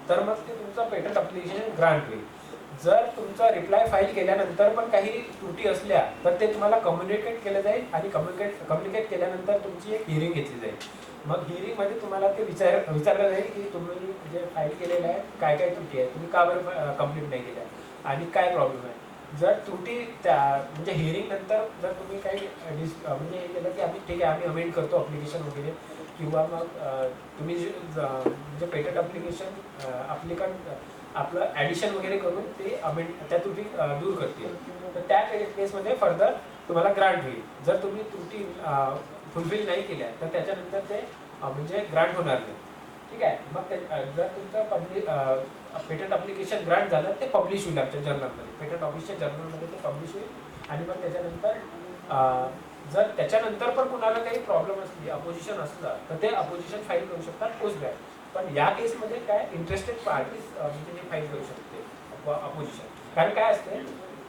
तर मग ते तुमचं पेटंट अप्लिकेशन ग्रांट होईल. जर तुमचा रिप्लाय फाईल केल्यानंतर पण काही त्रुटी असल्या तर ते तुम्हाला कम्युनिकेट केलं जाईल आणि कम्युनिकेट केल्यानंतर तुमची एक हिअरिंग घेतली जाईल. मग हिअरिंगमध्ये तुम्हाला ते विचारलं जाईल की तुम्ही जे फाईल केलेलं आहे काय काय त्रुटी आहे, तुम्ही का बरं कंप्लीट नाही केल्या आणि काय प्रॉब्लेम आहे. जर त्रुटी त्या म्हणजे हिअरिंग नंतर जर तुम्ही काही म्हणजे हे केलं की आम्ही ठीक आहे आम्ही अमेंड करतो अप्लिकेशन वगैरे, किंवा मग तुम्ही म्हणजे पेटंट अप्लिकेशन अप्लिकंट आपलं ॲडिशन वगैरे करून ते अमेंड त्या त्रुटी दूर करतील, तर त्या केसमध्ये फर्दर तुम्हाला ग्रांट होईल. जर तुम्ही त्रुटी फुलफिल नाही केल्या तर त्याच्यानंतर ते म्हणजे ग्रांट होणार नाही. ठीक आहे. मग जर तुमचं पेटंट अप्लिकेशन ग्रांट झालं ते पब्लिश होईल आमच्या जर्नलमध्ये, पेटंट ऑफिसच्या जर्नलमध्ये ते पब्लिश होईल. आणि मग त्याच्यानंतर जर त्याच्यानंतर पण कुणाला काही प्रॉब्लेम असली, अपोजिशन असलं, तर ते अपोजिशन फाईल करू शकतात पोस्ट ग्रँट. पण या केसमध्ये काय इंटरेस्टेड पार्टीज म्हणजे हे फाईल करू शकते अपोजिशन. कारण काय असते,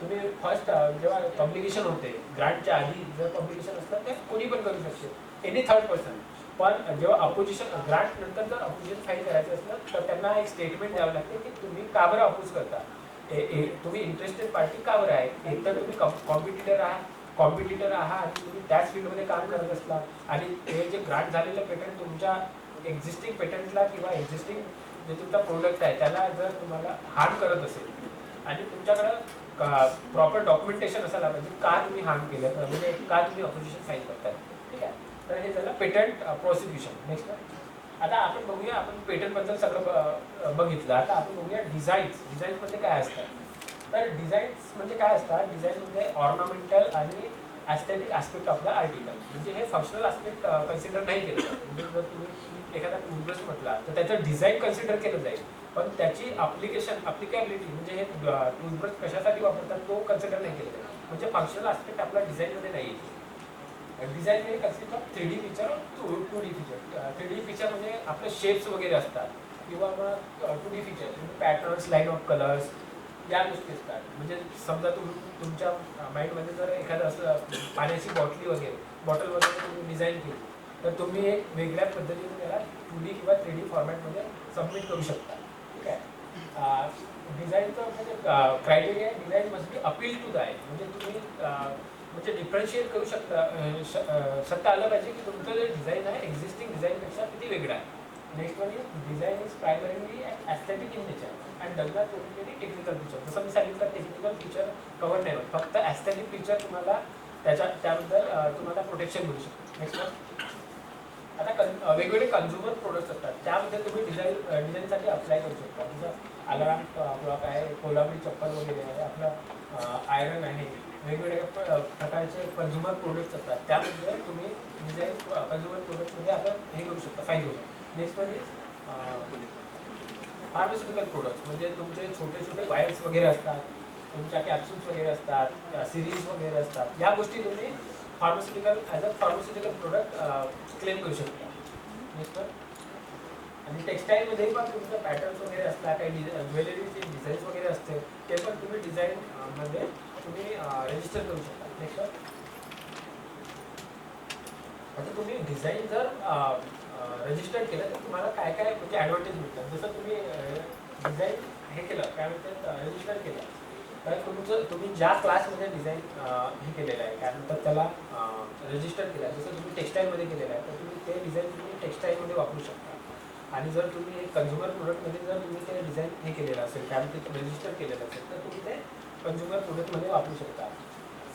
तुम्ही फर्स्ट जेव्हा पब्लिकेशन होते ग्रांटच्या आधी जर पब्लिकेशन असतं ते कोणी पण करू शकते, एनी थर्ड पर्सन. पण जेव्हा अपोजिशन ग्रांट नंतर जर अपोजिशन फाईल करायचं असलं तर त्यांना एक स्टेटमेंट द्यावं लागते की तुम्ही का बरं अपोज करता, तुम्ही इंटरेस्टेड पार्टी का बरं आहे. एक तर तुम्ही कॉम्पिटिटर आहात आणि तुम्ही त्याच फील्डमध्ये काम करत असला आणि हे जे ग्रांट झालेलं पेटंट तुमच्या एक्झिस्टिंग पेटंटला किंवा एक्झिस्टिंग जे तुमचा प्रोडक्ट आहे त्याला जर तुम्हाला हार्म करत असेल आणि तुमच्याकडं प्रॉपर डॉक्युमेंटेशन असायला पाहिजे का तुम्ही हार्म केलं, म्हणजे का तुम्ही अपोजिशन फाईल करताय. ठीक आहे. तर हे झालं पेटंट प्रोसिक्युशन. नेक्स्ट आता आपण बघूया, आपण पेटंटबद्दल सगळं बघितलं. आता आपण बघूया डिझाईन्समध्ये काय असतात. तर डिझाईन्स म्हणजे काय असतात, डिझाईन म्हणजे ऑर्नामेंटल आणि aesthetic aspect of the article. म्हणजे हे फंक्शनल ॲस्पेक्ट कन्सिडर नाही केलं जात. म्हणजे जर तुम्ही एखादा टूथब्रश म्हटला तर त्याचं डिझाईन कन्सिडर केलं जाईल, पण त्याची अप्लिकेबिलिटी म्हणजे हे टूथब्रश कशासाठी वापरतात तो कन्सिडर नाही केलं जाईल. म्हणजे फंक्शनल ॲस्पेक्ट आपला डिझाईनमध्ये नाही येते. डिझाईन हे consist of 3D feature, 2D feature. 3D feature म्हणजे आपले शेप्स वगैरे असतात, किंवा मग 2D फीचर म्हणजे पॅटर्न्स, लाईन ऑफ कलर्स, या गोष्टी असतात. म्हणजे समजा तुमच्या माइंडमध्ये जर एखादं असं पाण्याची बॉटल वगैरे तुम्ही डिझाईन केली तर तुम्ही एक वेगळ्या पद्धतीने त्याला 2D किंवा 3D फॉर्मॅटमध्ये सबमिट करू शकता. ठीक आहे. डिझाईनचं म्हणजे criteria design must be appeal to the eye. म्हणजे तुम्ही म्हणजे डिफरन्शिएट करू शकता आलं पाहिजे की तुमचं जे डिझाईन आहे एक्झिस्टिंग डिझाईनपेक्षा किती वेगळं आहे. Next one is design is primarily aesthetic in nature and does not only technical feature. जसं मी सांगितलं टेक्निकल फीचर कव्हर नाही होत, फक्त ॲस्थेटिक फीचर तुम्हाला त्याबद्दल तुम्हाला प्रोटेक्शन मिळू शकतं. नेक्स्ट वन आता वेगवेगळे कन्झ्युमर प्रोडक्ट्स असतात, त्यामध्ये तुम्ही डिझाईनसाठी अप्लाय करू शकता. जसं अलाराम क्लॉक आहे, कोल्हापुरी चप्पल वगैरे आहे, आपलं आयरन आहे, वेगवेगळ्या प्रकारचे कन्झ्युमर प्रोडक्ट्स असतात, त्यामध्ये तुम्ही डिझाईन कन्झ्युमर प्रोडक्ट्समध्ये आपण हे करू शकता, फाईल करू शकता. नेक्स्ट म्हणजे फार्मास्युटिकल प्रोडक्ट्स. म्हणजे तुमचे छोटे छोटे वायर्स वगैरे असतात, तुमच्या कॅप्सूल्स वगैरे असतात, सिरीज वगैरे असतात, या गोष्टी तुम्ही as a pharmaceutical product claim करू शकता. नेक्स्ट आणि टेक्स्टाईलमध्ये पण तुमचं पॅटर्न्स वगैरे असतात, काही ज्वेलरीचे डिझाईन्स वगैरे असते, ते पण तुम्ही डिझाईनमध्ये तुम्ही रजिस्टर करू शकता. नेक्स्ट आता तुम्ही डिझाईन जर रजिस्टर केलं तर तुम्हाला काय काय म्हणजे ॲडव्हान्टेज मिळतात. जसं तुम्ही डिझाईन हे केलं काय म्हणतात रजिस्टर केलं तर तुम्ही ज्या क्लासमध्ये डिझाईन हे केलेलं आहे काय म्हणतात त्याला रजिस्टर केलं आहे, जसं तुम्ही टेक्स्टाईलमध्ये केलेलं आहे तर तुम्ही ते डिझाईन तुम्ही टेक्स्टाईलमध्ये वापरू शकता. आणि जर तुम्ही कन्झ्युमर प्रोडक्टमध्ये जर तुम्ही ते डिझाईन हे केलेलं असेल काय म्हणते रजिस्टर केलेलं असेल तर तुम्ही ते कन्झ्युमर प्रोडक्टमध्ये वापरू शकता.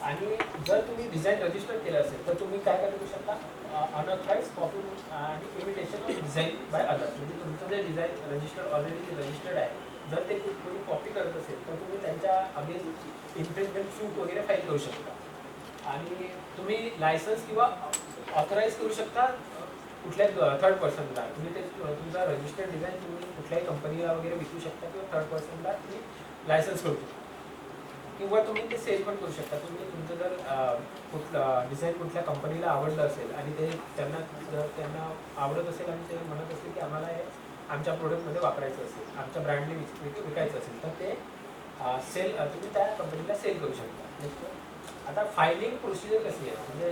आणि जर तुम्ही डिझाईन रजिस्टर केलं असेल तर तुम्ही काय करू शकता, अनऑथराइज कॉपी आणि imitation of design by others. म्हणजे तुमचं जे डिझाईन ऑलरेडी रजिस्टर्ड आहे जर ते कोणी कॉपी करत असेल तर तुम्ही त्यांच्या अगेन्स्ट इन्फ्रिंजमेंट सूट वगैरे फाईल करू शकता. आणि तुम्ही लायसन्स किंवा ऑथराईज करू शकता कुठल्या थर्ड पर्सनला. तुम्ही ते तुमचा रजिस्टर्ड डिझाईन तुम्ही कुठल्याही कंपनीला वगैरे विकू शकता किंवा थर्ड पर्सनला तुम्ही लायसन्स करू शकता, किंवा तुम्ही ते सेल पण करू शकता. तुम्ही तुमचं जर कुठलं डिझाईन कुठल्या कंपनीला आवडलं असेल आणि ते त्यांना आवडत असेल आणि ते म्हणत असेल की आम्हाला हे आमच्या प्रोडक्टमध्ये वापरायचं असेल, आमच्या ब्रँडने विकायचं असेल तर ते तुम्ही त्या कंपनीला सेल करू शकता. आता फायलिंग प्रोसिजर कशी आहे, म्हणजे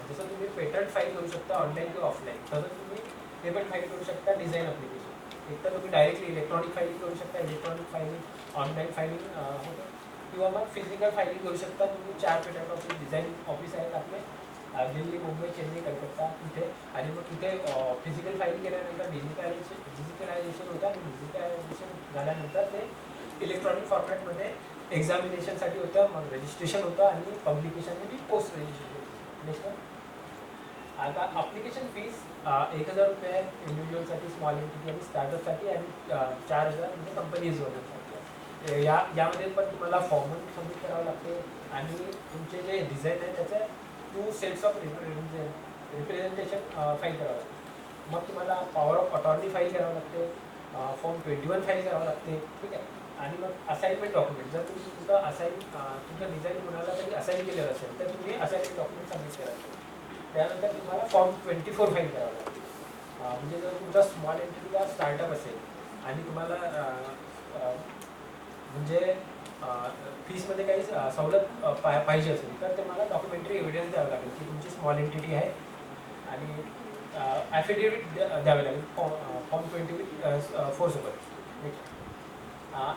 जसं तुम्ही पेटंट फाईल करू शकता ऑनलाईन किंवा ऑफलाईन, तसंच तुम्ही हे पण फाईल करू शकता डिझाईन ॲप्लिकेशन. एक तर तुम्ही डायरेक्टली इलेक्ट्रॉनिक फायलिंग करू शकता, इलेक्ट्रॉनिक फायलिंग ऑनलाईन फायलिंग होतं, किंवा मग फिजिकल फायलिंग करू शकता. तुम्ही 4 पेटंट ऑफिस डिझाईन ऑफिस आहेत आपले दिल्ली, मुंबई, चेन्नई, कलकत्ता तिथे. आणि मग तिथे फिजिकल फायलिंग केल्यानंतर डिजिटलायझेशन होतं आणि डिजिटलायझेशन झाल्यानंतर ते इलेक्ट्रॉनिक फॉर्मॅटमध्ये एक्झामिनेशनसाठी होतं, मग रजिस्ट्रेशन होतं आणि पब्लिकेशनसाठी पोस्ट रजिस्ट्रेशन होतं. नेक्स्ट आता अप्लिकेशन फीस 1,000 रुपये आहे इंडिव्हिज्युअलसाठी, स्मॉल एंटिटी आणि स्टार्टअपसाठी, आणि 4,000 म्हणजे कंपनीज वगैरेसाठी. यामध्ये पण तुम्हाला फॉर्म सबमिट करावं लागते आणि तुमचे जे डिझाईन आहे त्याचे 2 सेट्स ऑफ रिप्रेझेंटेशन फाईल करावं लागते. मग तुम्हाला पॉवर ऑफ अटॉर्नी फाईल करावं लागते, फॉर्म 21 फाईल करावं लागते. ठीक आहे. आणि मग असाइनमेंट डॉक्युमेंट, जर तुम्ही तुमचं डिझाईन कोणाला तरी असाईन केलेलं असेल तर तुम्ही असाइनमेंट डॉक्युमेंट सबमिट करायचे. त्यानंतर तुम्हाला फॉर्म 24 फाईल करावं लागेल. म्हणजे जर तुमचा स्मॉल एंटिटीचा स्टार्टअप असेल आणि तुम्हाला म्हणजे फीसमध्ये काही सवलत पाहिजे असेल तर तुम्हाला डॉक्युमेंटरी एव्हिडन्स द्यावं लागेल की तुमची स्मॉल एंटिटी आहे, आणि ॲफिडेविट द्यावे लागेल फॉर्म 24 सोबत.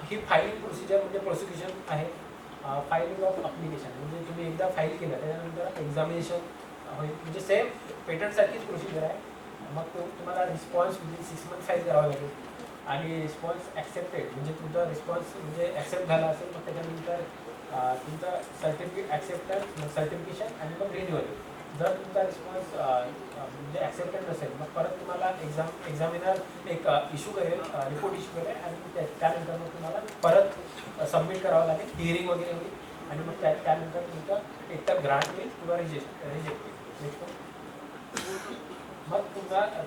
ही फायलिंग प्रोसिजर म्हणजे प्रोसिक्युशन आहे. फायलिंग ऑफ अप्लिकेशन म्हणजे तुम्ही एकदा फाईल केलं त्याच्यानंतर एक्झामिनेशन होईल, म्हणजे सेम पेटंटसारखीच प्रोसिजर आहे. मग तुम्हाला रिस्पॉन्स विदिन 6 मंथ फाईल करावा लागेल, आणि रिस्पॉन्स ॲक्सेप्टेड म्हणजे तुमचा रिस्पॉन्स म्हणजे ॲक्सेप्ट झाला असेल मग त्याच्यानंतर तुमचा सर्टिफिकेशन आणि मग रिन्युअल. जर तुमचा रिस्पॉन्स म्हणजे ॲक्सेप्टेड नसेल मग परत तुम्हाला एक्झामिनर एक इश्यू करेल, रिपोर्ट इश्यू करेल, आणि त्यानंतर मग तुम्हाला परत सबमिट करावं लागेल, हिअरिंग वगैरे होईल, आणि मग त्यानंतर तुमचं एकतर ग्रांट होईल किंवा रिजेक्ट होईल. मग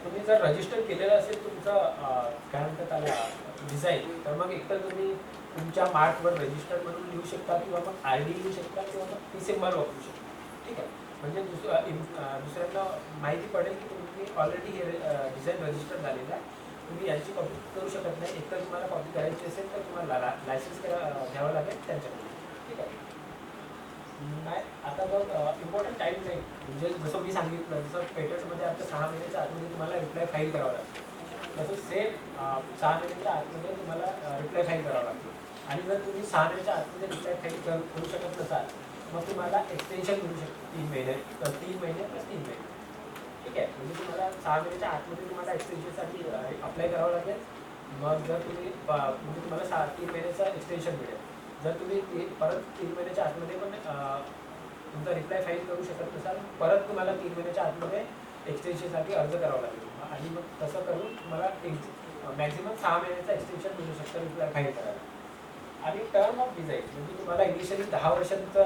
तुम्ही जर रजिस्टर केलेलं असेल तुमचं काय म्हणतात त्याला डिझाईन, तर मग एकतर तुम्ही तुमच्या मार्कवर रजिस्टर म्हणून लिहू शकता, किंवा मग आय डी लिहू शकता, किंवा मग टी सिम्बॉल वापरू शकता. ठीक आहे. म्हणजे दुसऱ्यांना माहिती पडेल की तुम्ही ऑलरेडी हे डिझाईन रजिस्टर झालेलं आहे, तुम्ही यांची कॉपी करू शकत नाही. एकतर तुम्हाला कॉपी करायची असेल तर तुम्हाला लायसन्स घ्यावं लागेल त्यांच्याकडून. ठीक आहे. नाही आता बघ इम्पॉर्टंट टाईम नाही, म्हणजे जसं मी सांगितलं, जसं पेटंटमध्ये आता 6 महिन्याच्या आतमध्ये तुम्हाला रिप्लाय फाईल करावं लागतं, तसं सेम 6 महिन्याच्या आतमध्ये तुम्हाला रिप्लाय फाईल करावं लागतो. आणि जर तुम्ही 6 महिन्याच्या आतमध्ये रिप्लाय फाईल करू शकत नसाल मग तुम्हाला एक्सटेन्शन मिळू शकते 3 महिने, 3 महिने प्लस 3 महिने. ठीक आहे. म्हणजे तुम्हाला 6 महिन्याच्या आतमध्ये तुम्हाला एक्सटेन्शनसाठी अप्लाय करावं लागेल. मग जर तुम्ही म्हणजे तुम्हाला 3 महिन्याचं एक्सटेन्शन मिळेल. जर तुम्ही परत 3 महिन्याच्या आतमध्ये पण तुमचा रिप्लाय फाईल करू शकत नसाल परत तुम्हाला 3 महिन्याच्या आतमध्ये एक्सटेन्शनसाठी अर्ज करावा लागेल, आणि मग तसं करून तुम्हाला मॅक्झिमम 6 महिन्याचा एक्सटेन्शन मिळू शकतं रिप्लाय फाईल करायला. आणि टर्म ऑफ डिझाईन म्हणजे तुम्हाला इनिशियली 10 वर्षांचा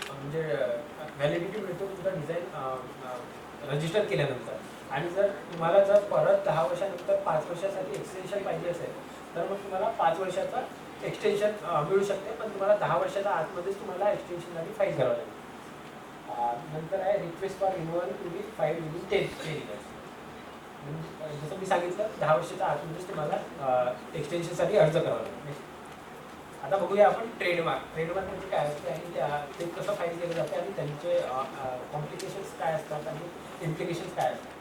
म्हणजे व्हॅलिडिटी मिळतो तुमचा डिझाईन रजिस्टर केल्यानंतर. आणि जर परत 10 वर्षानंतर 5 वर्षासाठी एक्सटेन्शन पाहिजे असेल तर मग तुम्हाला 5 वर्षाचा एक्सटेन्शन मिळू शकते, पण तुम्हाला 10 वर्षाच्या आतमध्येच तुम्हाला एक्सटेन्शनसाठी फाईल करावं लागेल. नंतर आहे request for renewal to be file within 10 years. जसं मी सांगितलं 10 वर्षाच्या आतमध्येच तुम्हाला एक्सटेन्शनसाठी अर्ज करावा लागेल. आता बघूया आपण ट्रेडमार्क म्हणजे काय असते आणि ते कसं फाईल केलं जाते आणि त्यांचे कॉम्प्लिकेशन्स काय असतात आणि इम्प्लिकेशन्स काय असतात.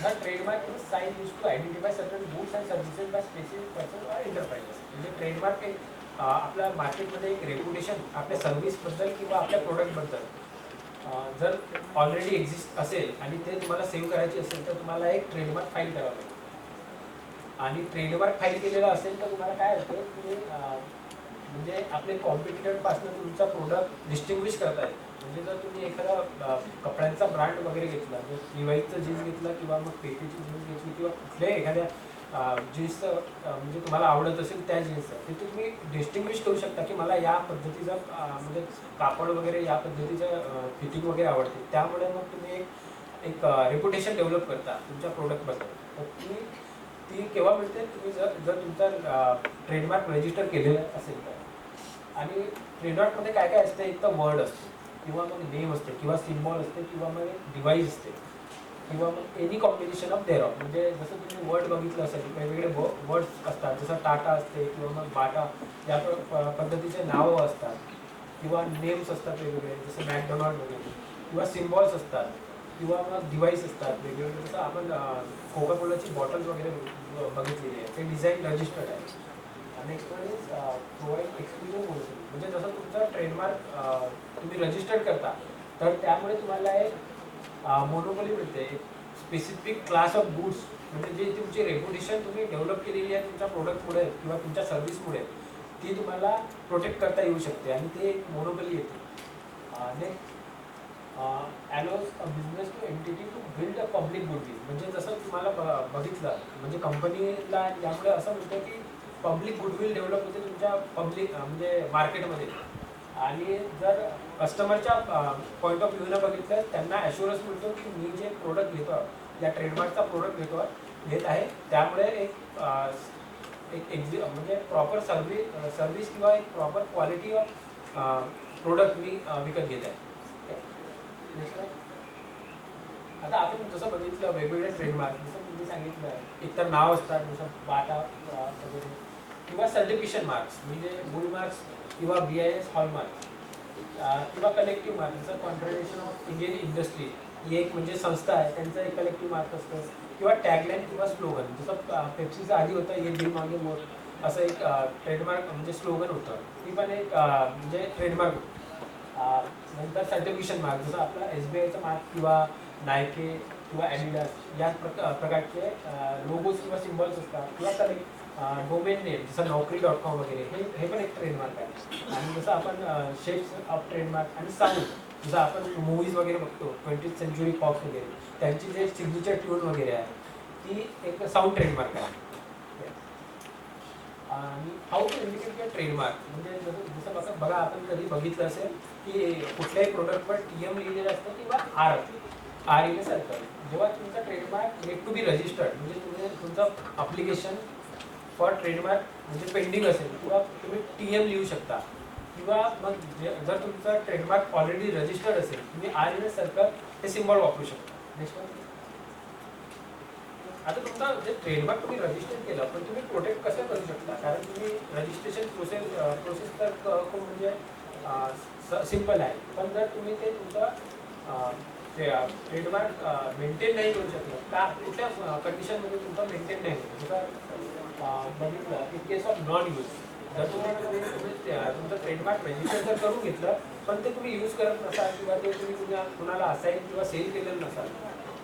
The trademark is sign used to identify certain goods and services by specific persons or enterprises. म्हणजे ट्रेडमार्क एक आपल्या मार्केटमध्ये एक रेप्युटेशन आपल्या सर्व्हिसबद्दल किंवा आपल्या प्रोडक्टबद्दल जर ऑलरेडी एक्झिस्ट असेल आणि ते तुम्हाला सेव्ह करायचे असेल तर तुम्हाला एक ट्रेडमार्क फाईल करावं लागेल. आणि ट्रेडमार्क फाईल केलेला असेल तर तुम्हाला काय होतं तुम्ही म्हणजे आपले कॉम्पिटिटरपासून तुमचा प्रोडक्ट डिस्टिंग्विश करता येईल. म्हणजे जर तुम्ही एखादा कपड्यांचा ब्रँड वगैरे घेतला, म्हणजे लिवाईसचं जीन्स घेतला किंवा मग पेटीची जीन्स घेतली किंवा कुठल्याही एखाद्या जीन्सचं म्हणजे तुम्हाला आवडत असेल त्या जीन्सचं, ते तुम्ही डिस्टिंग्विश करू शकता की मला या पद्धतीचं म्हणजे कापड वगैरे या पद्धतीचं फिटिंग वगैरे आवडते. त्यामुळे मग तुम्ही एक रेप्युटेशन डेव्हलप करता तुमच्या प्रोडक्टबद्दल. तर तुम्ही ती केव्हा मिळते तुम्ही जर तुमचा ट्रेडमार्क रजिस्टर केलेलं असेल तर. आणि ट्रेडमार्कमध्ये काय काय असतं, एक तर वर्ड असते किंवा मग नेम असते किंवा सिम्बॉल असते किंवा मग डिव्हाइस असते किंवा मग any combination of their of. म्हणजे जसं तुम्ही वर्ड बघितलं असेल वेगवेगळे वर्ड्स असतात, जसं टाटा असते किंवा मग बाटा या पद्धतीचे नावं असतात किंवा नेम्स असतात वेगवेगळे जसं मॅकडोनाल्ड वगैरे, किंवा सिम्बॉल्स असतात किंवा मग डिव्हाइस असतात वेगवेगळे, जसं आपण कोका कोलाची बॉटल्स वगैरे बघितलेली आहे, ते डिझाईन रजिस्टर्ड आहे. Next one is provide exclusive monopoly, म्हणजे जसं तुमचा ट्रेडमार्क तुम्ही रजिस्टर्ड करता तर त्यामुळे तुम्हाला एक मोनोपोली मिळते, स्पेसिफिक क्लास ऑफ गुड्स, म्हणजे जे तुमची रेप्युटेशन तुम्ही डेव्हलप केलेली आहे तुमच्या प्रोडक्टमुळे किंवा तुमच्या सर्व्हिसमुळे, ती तुम्हाला प्रोटेक्ट करता येऊ शकते आणि ते एक मोनोपोली येते. Next allows a business to entity to build a public goodwill, म्हणजे जसं तुम्हाला बघितलं, म्हणजे कंपनीला यामुळे असं मिळतं की पब्लिक गुडविल डेव्हलप होते तुमच्या पब्लिक म्हणजे मार्केटमध्ये. आणि जर कस्टमरच्या पॉईंट ऑफ व्ह्यूनं बघितलं त्यांना ॲश्युरन्स मिळतो की मी जे प्रोडक्ट घेतो, या ट्रेडमार्कचा प्रोडक्ट घेत आहे त्यामुळे एक म्हणजे प्रॉपर सर्व्हिस किंवा एक प्रॉपर क्वालिटी ऑफ प्रोडक्ट मी विकत घेत आहे. आता आपण जसं बघितलं वेगवेगळे ट्रेडमार्क, जसं मी सांगितलं एकतर नाव असतात, जसं बाटा वगैरे, किंवा सर्टिफिकेशन मार्क्स म्हणजे बुल मार्क्स किंवा BIS हॉलमार्क, किंवा कलेक्टिव्ह मार्क जसं कॉन्फेडरेशन ऑफ इंडियन इंडस्ट्री ही एक म्हणजे संस्था आहे, त्यांचं एक कलेक्टिव्ह मार्क असतं, किंवा टॅगलाईन किंवा स्लोगन, जसं पेप्सीचं आधी होतं ये दिल मागे मोर, असं एक ट्रेडमार्क म्हणजे स्लोगन होतं, ती पण एक म्हणजे ट्रेडमार्क. नंतर सर्टिफिकेशन मार्क जसं आपला SBIचा मार्क किंवा नायके किंवा ॲडिडास या प्रकारचे लोगोज किंवा सिम्बॉल्स असतात, किंवा डोमेन नेम जसं Naukri.com वगैरे, हे पण एक ट्रेडमार्क आहे. आणि जसं आपण शेप्स ऑफ ट्रेडमार्क आणि साऊंड, जसं आपण मूवीज वगैरे बघतो 20th सेंचुरी फॉक्स वगैरे, त्यांची जे सिग्नेचर ट्यून वगैरे आहे ती एक साऊंड ट्रेडमार्क आहे. आणि हाऊ टू इंडिकेट ट्रेडमार्क, म्हणजे जसं बघा आपण कधी बघितलं असेल की कुठल्याही प्रोडक्टवर TM लिहिलेलं असतं किंवा R इल्यासारखं. जेव्हा तुमचा trademark need to be registered, म्हणजे तुमचं अप्लिकेशन फॉर ट्रेडमार्क म्हणजे पेंडिंग असेल किंवा तुम्ही TM लिहू शकता, किंवा मग जर तुमचा ट्रेडमार्क ऑलरेडी रजिस्टर्ड असेल तुम्ही R इल्यासारखं हे सिम्बॉल वापरू शकता. नेक्स्ट वन, आता तुमचा जे ट्रेडमार्क तुम्ही रजिस्टर केलं पण तुम्ही प्रोटेक्ट कसं करू शकता, कारण तुम्ही रजिस्ट्रेशन प्रोसेस तर खूप म्हणजे सिम्पल आहे, पण जर तुम्ही ते तुमचा ट्रेडमार्क मेंटेन नाही करू शकलं का, कुठल्या कंडिशनमध्ये तुमचा मेंटेन नाही होतं, जसं बघितलं in case of non use, जर तुम्ही तुमचं ट्रेडमार्क रजिस्टर जर करून घेतलं पण ते तुम्ही यूज करत नसाल किंवा ते तुम्ही कुणाला असाईन किंवा सेल केलेलं नसाल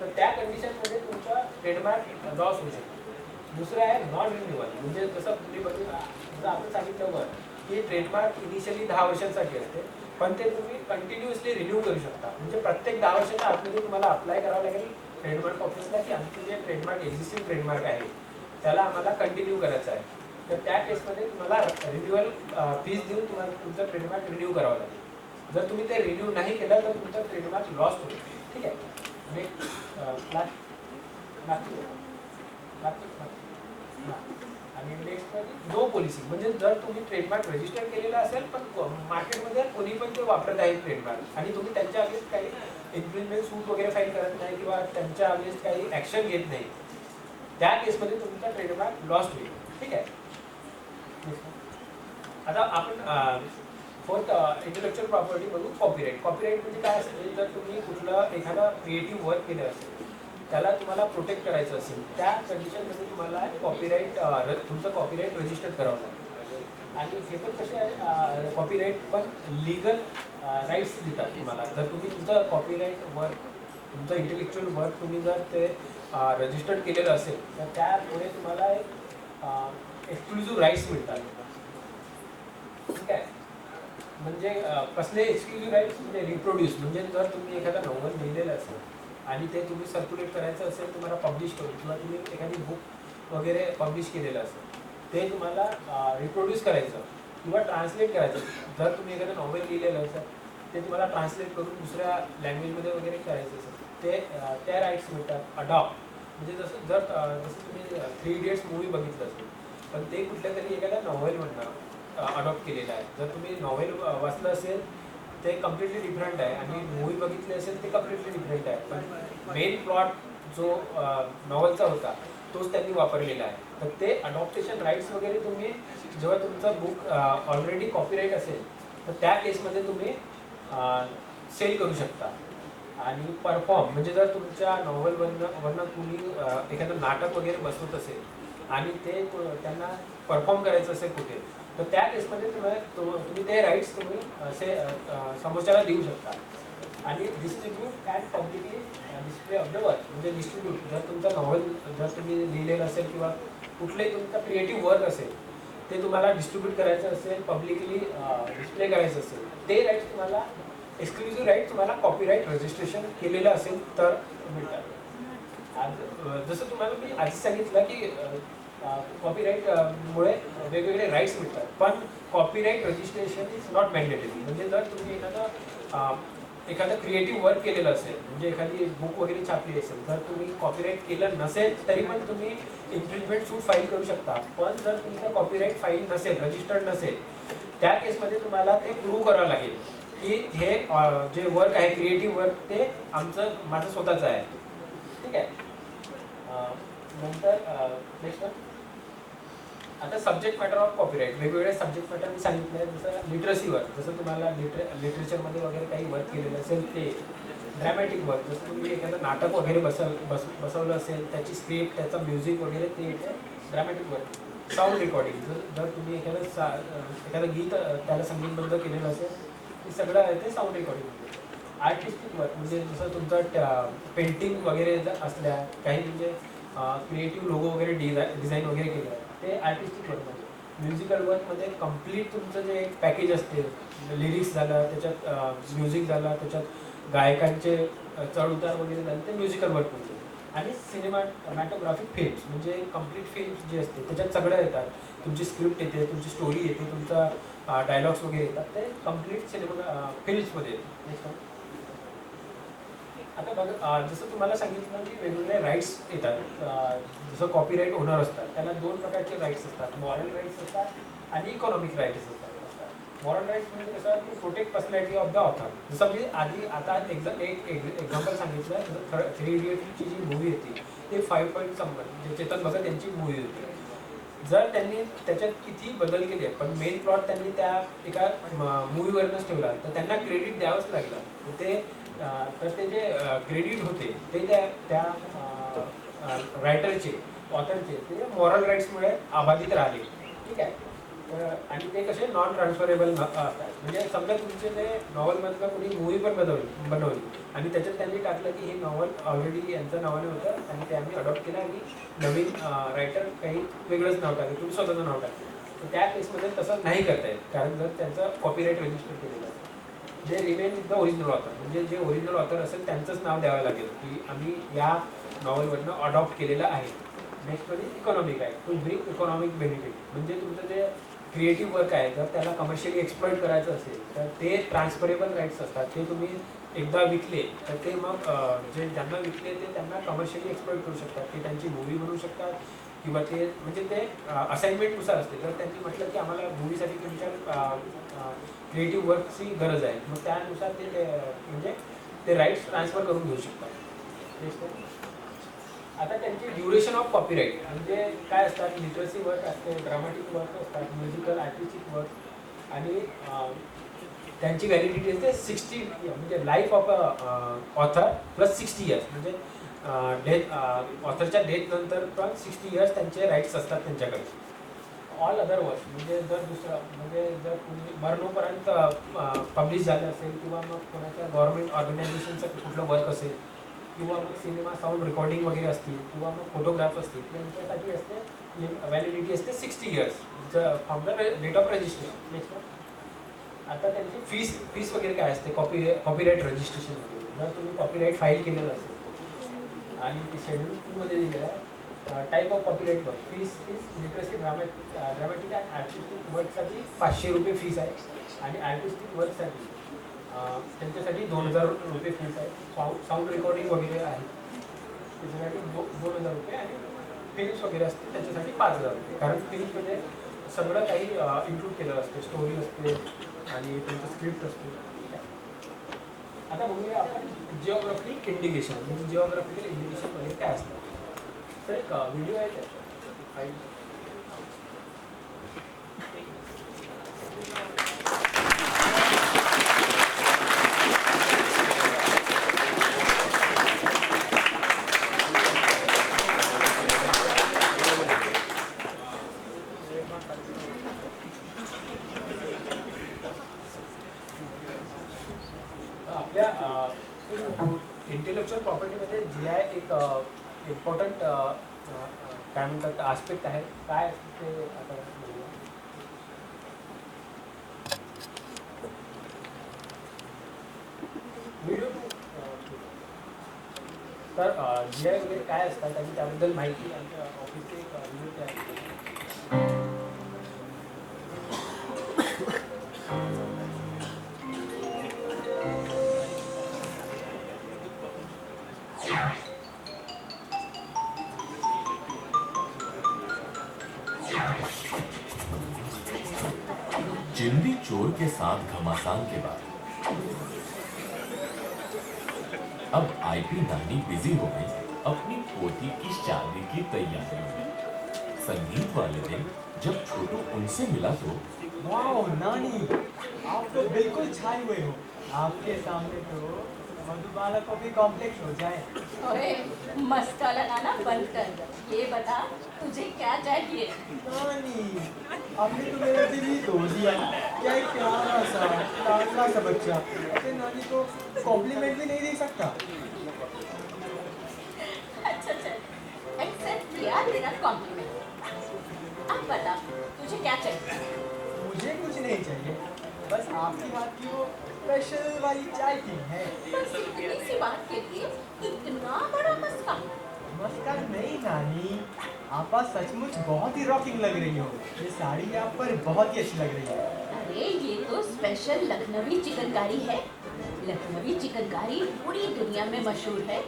तर त्या कंडिशनमध्ये तुमचा ट्रेडमार्क लॉस होऊ शकतो. दुसरं आहे नॉन रिन्युअल, म्हणजे जसं तुम्ही जसं आपण सांगितलं वर की ट्रेडमार्क इनिशियली 10 वर्षांसाठी असते, पण ते तुम्ही कंटिन्युअसली रिन्यू करू शकता, म्हणजे प्रत्येक 10 वर्षाच्या आतमध्ये तुम्हाला अप्लाय करावं लागेल ट्रेडमार्क ऑफिसला की आमचं जे ट्रेडमार्क एक्झिस्टिंग ट्रेडमार्क आहे त्याला आम्हाला कंटिन्यू करायचं आहे. तर त्या केसमध्ये तुम्हाला रिन्युअल फीस देऊन तुम्हाला तुमचं ट्रेडमार्क रिन्यू करावं लागेल. जर तुम्ही ते रिन्यू नाही केलं तर तुमचा ट्रेडमार्क लॉस होईल. ठीक आहे. आणि नेक्स्ट नो पॉलिसी, म्हणजे जर तुम्ही ट्रेडमार्क रजिस्टर केलेला असेल पण मार्केटमध्ये कोणी पण ते वापरत आहे ट्रेडमार्क आणि तुम्ही त्यांच्या अगेन्स्ट काही इन्फ्रिंजमेंट सूट वगैरे फाईल करत नाही किंवा त्यांच्या अगेन्स्ट काही ॲक्शन घेत नाही, त्या केसमध्ये तुमचा ट्रेडमार्क लॉस होईल. ठीक आहे. आता आपण फोर्थ इंटेलेक्चुअल प्रॉपर्टी बघू कॉपीराईट. कॉपीराईट म्हणजे काय असेल, जर तुम्ही कुठलं एखादं क्रिएटिव्ह वर्क केलं असेल त्याला तुम्हाला प्रोटेक्ट करायचं असेल त्या कंडिशनमध्ये तुम्हाला कॉपीराईट तुमचं कॉपीराईट रजिस्टर करावं लागेल. आणि हे पण कसे आहे कॉपीराईट पण लिगल राईट्स देतात तुम्हाला. जर तुम्ही तुमचं कॉपीराईट वर्क तुमचं इंटेलेक्च्युअल वर्क तुम्ही जर ते रजिस्टर्ड केलेलं असेल तर त्यामुळे तुम्हाला एक एक्सक्लुझिव्ह राईट्स मिळतात. ठीक आहे. म्हणजे कसले एक्सक्लुझिव्ह राईट्स, म्हणजे रिप्रोड्यूस, म्हणजे जर तुम्ही एखादा नॉव्हल लिहिलेलं असेल आणि ते तुम्ही सर्क्युलेट करायचं असेल तुम्हाला पब्लिश करून, किंवा तुम्ही एखादी बुक वगैरे पब्लिश केलेलं असेल ते तुम्हाला रिप्रोड्यूस करायचं किंवा ट्रान्सलेट करायचं. जर तुम्ही एखादं नॉव्हल लिहिलेलं असेल ते तुम्हाला ट्रान्सलेट करून दुसऱ्या लँग्वेजमध्ये वगैरे करायचं असेल ते त्या राईट्स मिळतात. अडॉप्ट म्हणजे जसं तुम्ही 3 इडियट्स मूवी बघितलं असेल पण ते कुठल्या तरी एखाद्या नॉव्हलमधनं अडॉप्ट केलेलं आहे. जर तुम्ही नॉव्हेल वाचलं असेल ते कम्प्लिटली डिफरंट आहे आणि मूवी बघितली असेल ते कम्प्लिटली डिफरंट आहे, पण मेन प्लॉट जो नॉव्हलचा होता तोच त्यांनी वापरलेला आहे. तर ते अडॉप्टेशन राईट्स वगैरे तुम्ही जेव्हा तुमचा बुक ऑलरेडी कॉपीराईट असेल तर त्या केसमध्ये तुम्ही सेल करू शकता. आणि परफॉर्म म्हणजे जर तुमच्या नॉव्हलवरनं तुम्ही एखादं नाटक वगैरे बसवत असेल आणि ते त्यांना परफॉर्म करायचं असेल कुठे, तर त्या केसमध्ये तुम्ही ते राईट्स तुम्ही असे समोरच्याला देऊ शकता. आणि distribute and publicly display of the work म्हणजे डिस्ट्रीब्यूट, जर तुमचं नॉव्हल जर तुम्ही लिहिलेलं असेल किंवा कुठलंही तुमचा क्रिएटिव्ह वर्क असेल ते तुम्हाला डिस्ट्रीब्यूट करायचं असेल, पब्लिकली डिस्प्ले करायचं असेल, ते राईट्स तुम्हाला एक्सक्लुझिव्ह राईट तुम्हाला कॉपीराईट रजिस्ट्रेशन केलेलं असेल तर मिळतात. जसं तुम्हाला मी आधी सांगितलं की कॉपीराईटमुळे वेगवेगळे राईट्स मिळतात, पण copyright registration is not mandatory. म्हणजे जर तुम्ही एखादं क्रिएटिव्ह वर्क केलेलं असेल, म्हणजे एखादी बुक वगैरे छापली असेल, जर तुम्ही कॉपीराईट केलं नसेल तरी पण तुम्ही इन्फ्रिंजमेंट सूट फाईल करू शकता. पण जर तुमचं कॉपीराईट फाईल नसेल, रजिस्टर्ड नसेल, त्या केसमध्ये तुम्हाला ते प्रूव्ह करावं लागेल की हे जे वर्क आहे क्रिएटिव्ह वर्क ते माझं स्वतःचं आहे. ठीक आहे. नंतर नेक्स्ट आता सब्जेक्ट मॅटर ऑफ कॉपीराईट. वेगवेगळे सब्जेक्ट मॅटर मी सांगितले, जसं लिटरसी वर्क, जसं तुम्हाला लिटरेचरमध्ये वगैरे काही वर्क केलेलं असेल ते. ड्रॅमॅटिक वर्क, जसं तुम्ही एखादं नाटक वगैरे बसवलं असेल, त्याची स्क्रिप्ट, त्याचं म्युझिक वगैरे ते येते ड्रॅमॅटिक वर्क. साऊंड रेकॉर्डिंग, जर तुम्ही एखादं गीत त्याला संगीतबद्ध केलेलं असेल, हे सगळं आहे ते साऊंड रेकॉर्डिंग. आर्टिस्टिक वर्क म्हणजे जसं तुमचं पेंटिंग वगैरे असल्या, काही म्हणजे क्रिएटिव्ह लोगो वगैरे डिझाईन वगैरे केलं, ते आर्टिस्टिक वर्कमध्ये. म्युझिकल वर्कमध्ये कम्प्लीट तुमचं जे पॅकेज असते, लिरिक्स झालं, त्याच्यात म्युझिक झालं, त्याच्यात गायकांचे चढउतार वगैरे झाले, ते म्युझिकल वर्कमध्ये. आणि सिनेमॅटोग्राफिक फिल्म्स म्हणजे कम्प्लीट फिल्म्स जी असते त्याच्यात सगळं येतात. तुमची स्क्रिप्ट येते, तुमची स्टोरी येते, तुमचा डायलॉग्स वगैरे येतात, ते कम्प्लीट फिल्म्समध्ये येते. आता बघा, जसं तुम्हाला सांगितलं की वेगवेगळे राईट्स येतात. जसं कॉपीराईट ओनर असतात, त्याला दोन प्रकारचे राईट्स असतात. मॉरल राईट्स असतात आणि इकॉनॉमिक राईट्स असतात. मॉरल राईट्स म्हणजे कसं की protect personality of the author. जसं मी आता एक एक्झाम्पल सांगितलं, जसं 3 इडियट्सची जी मूवी होती ते 5 पॉईंट जे चेतन भगत यांची मूवी होती. जर त्यांनी त्याच्यात किती बदल केले पण मेन प्लॉट त्यांनी त्या एका मूवीवरनंच ठेवला, तर त्यांना क्रेडिट द्यावंच लागलं. तर ते जे क्रेडिट होते ते त्या रायटरचे, ऑथरचे, ते मॉरल राईट्समुळे अबाधित राहिले. ठीक आहे. आणि ते कसे नॉन ट्रान्सफरेबल असतात. म्हणजे समजा तुमचे ते नॉवलमधलं कोणी मूवी पण बनवली आणि त्याच्यात त्यांनी टाकलं की हे नॉवल ऑलरेडी यांचं नावाने होतं आणि ते आम्ही अडॉप्ट केलं आणि नवीन रायटर काही वेगळंच नाव टाकलं, तुम्ही स्वतःचं नाव टाकलं, तर त्या केसमध्ये तसं नाही करता येत. कारण जर त्यांचं कॉपीराईट रजिस्टर केलेलं असेल, जे remain with the original author, म्हणजे जे ओरिजिनल ऑथर असेल त्यांचंच नाव द्यावं लागेल की आम्ही या नॉवलमधनं अडॉप्ट केलेलं आहे. नेक्स्ट म्हणजे इकॉनॉमिक आहे, टू ब्रिंग इकॉनॉमिक बेनिफिट. म्हणजे तुमचं जे क्रिएटिव्ह वर्क आहे जर त्याला कमर्शियली एक्सप्लॉइट करायचं असेल तर ते ट्रान्सफरेबल राईट्स असतात. ते तुम्ही एकदा विकले तर ते मग जे ज्यांना विकले ते त्यांना कमर्शियली एक्सप्लॉइट करू शकतात. ते त्यांची मूवी बनवू शकतात किंवा ते म्हणजे ते असाइनमेंटनुसार असते. जर त्यांनी म्हटलं की आम्हाला मूवीसाठी तुमच्या क्रिएटिव्ह वर्कची गरज आहे, मग त्यानुसार ते म्हणजे ते राईट्स ट्रान्सफर करून घेऊ शकतात. आता त्यांची ड्युरेशन ऑफ कॉपीराईट म्हणजे काय असतात, लिटरसी वर्क असते, ड्रामॅटिक वर्क असतात, म्युझिकल आर्टिस्टिक वर्क, आणि त्यांची व्हॅलिडिटी असते 60 म्हणजे life of author plus 60 years. म्हणजे ऑथरच्या डेथ नंतर पण 60 इयर्स त्यांचे राईट्स असतात त्यांच्याकडे. ऑल अदर वर्क म्हणजे जर जर कुणी मरणोपर्यंत पब्लिश झालं असेल किंवा मग कोणाच्या गव्हर्नमेंट ऑर्गनायझेशनचं कुठलं वर्क असेल किंवा मग सिनेमा साऊंड रेकॉर्डिंग वगैरे असतील किंवा मग फोटोग्राफ्स असतील, त्यांच्यासाठी असते व्हॅलिडिटी असते 60 years from the date of registration. Next आता त्यांची फीस वगैरे काय असते कॉपीराईट रजिस्ट्रेशन वगैरे. जर तुम्ही कॉपीराईट फाईल केलेलं असेल आणि ते शेड्यूल 2 मध्ये दिलेलं आहे, type of copyright work fees literacy dramatic and artistic वर्कसाठी 500 रुपये फीस आहे आणि आर्टिस्टिक वर्कसाठी त्यांच्यासाठी 2000 रुपये फीस आहे. साऊंड रेकॉर्डिंग वगैरे आहे त्याच्यासाठी 2000 रुपये आणि फिल्म्स वगैरे असते त्याच्यासाठी 5000 रुपये. कारण फिल्म्समध्ये सगळं काही इन्क्लूड केलेलं असते, स्टोरी असते आणि त्यांचं स्क्रिप्ट असते. आता बघूया आपण जिओग्राफिक इंडिकेशन. म्हणजे जिओग्राफिकल इंडिकेशन वगैरे काय असतं. तर एक व्हिडिओ आहे त्याचा. काय म्हणतात आस्पेक्ट आहे काय ते आता बघूया. व्हिडिओ तर GI वगैरे काय असतात आणि त्याबद्दल माहिती आमच्या ऑफिसचे एक व्हिडिओ तयार केले. चिंदी चोर के साथ घमासान के बाद अब आईपी नानी बिजी हो गई अपनी पोती की शादी की तैयारियों में। संगीत वाले दिन जब छोटू उनसे मिला तो वाओ नानी, आप तो बिल्कुल छाए हुए हो। आपके सामने तो मधुबाला को भी कॉम्प्लेक्स हो जाए। ओए, मस्का लगाना बंद कर। ये बता तुझे क्या चाहिए? नानी, आपने तो मेरा दिल ही तोड़ दिया। क्या एक प्यारा सा लाडला सा बच्चा अपने नानी को कॉम्प्लीमेंट भी नहीं दे सकता। अच्छा चल, एक्सेप्ट किया तेरा कॉम्प्लीमेंट। अब बता तुझे क्या चाहिए? मुझे कुछ नहीं चाहिए, बस आपकी हाथ की वो स्पेशल वाली चाय पीनी है। बस इतनी सी बात के लिए इतना बड़ा मस्का? मस्का नहीं नानी, आप आज सचमुच बहुत ही रॉकिंग लग रही हो। ये साड़ी आप पर बहुत ही अच्छी लग रही है। अरे ये तो स्पेशल लखनवी चिकनकारी है। लखनवी चिकनकारी पूरी दुनिया में मशहूर है।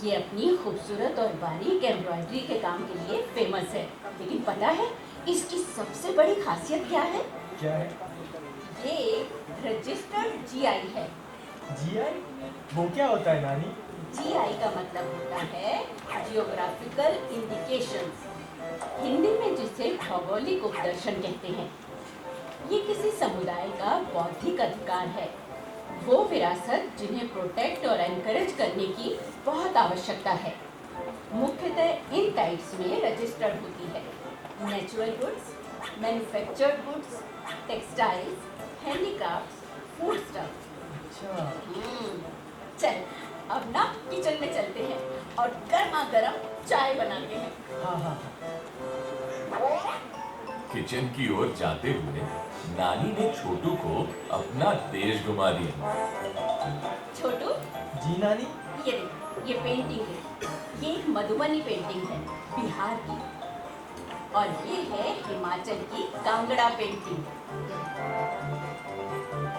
ये अपनी खूबसूरत और बारीक एम्ब्रॉयडरी के काम के लिए फेमस है। लेकिन पता है इसकी सबसे बड़ी खासियत क्या है? क्या है? ये एक रजिस्टर्ड GI है। जीआई? वो क्या होता है नानी? GI का मतलब होता है जियोग्राफिकल इंडिकेशंस, हिंदी में जिसे भौगोलिक उपदर्शन कहते हैं। ये किसी समुदाय का बौद्धिक अधिकार है, वो विरासत जिन्हें प्रोटेक्ट और एनकरेज करने की बहुत आवश्यकता है। मुख्यतः इन टाइप्स में रजिस्टर्ड होती है natural goods, manufactured goods, textiles, handicrafts, food stuff. अच्छा, चल अब ना किचन में चलते हैं और गर्मा गर्म चाय बनाते हैं। हाँ हाँ हाँ। किचन की ओर जाते हुए नानी ने छोटू को अपना देश घुमा दिया। छोटू जी नानी। ये देख, ये पेंटिंग है। ये एक मधुबनी पेंटिंग है बिहार की, और ये है हिमाचल की कांगड़ा पेंटिंग।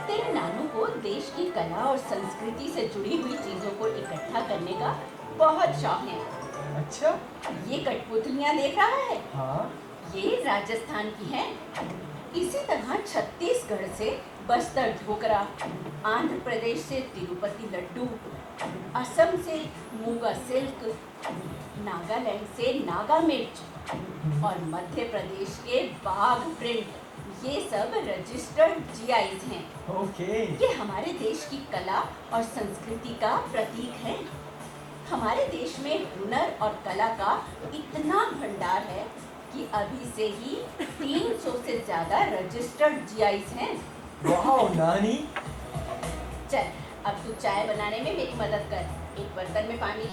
तेरे नानू को देश की कला और संस्कृति से जुड़ी हुई चीजों को इकट्ठा करने का बहुत शौक है। अच्छा। ये कठपुतलियां देख रहा है? हाँ। ये राजस्थान की हैं। इसी तरह छत्तीसगढ़ से बस्तर ढोकरा, आंध्र प्रदेश से तिरुपति लड्डू, असम से मूंगा सिल्क, नागालैंड से नागा मिर्च और मध्य प्रदेश के बाघ प्रिंट, ये सब रजिस्टर्ड GIs हैं। ओके। ये हमारे देश की कला और संस्कृति का प्रतीक है। हमारे देश में हुनर और कला का इतना भंडार है कि अभी से ही 300 से ज्यादा रजिस्टर्ड GIs हैं। वाह नानी। चल अब तू चाय बनाने में मेरी मदद कर। एक बर्तन में पानी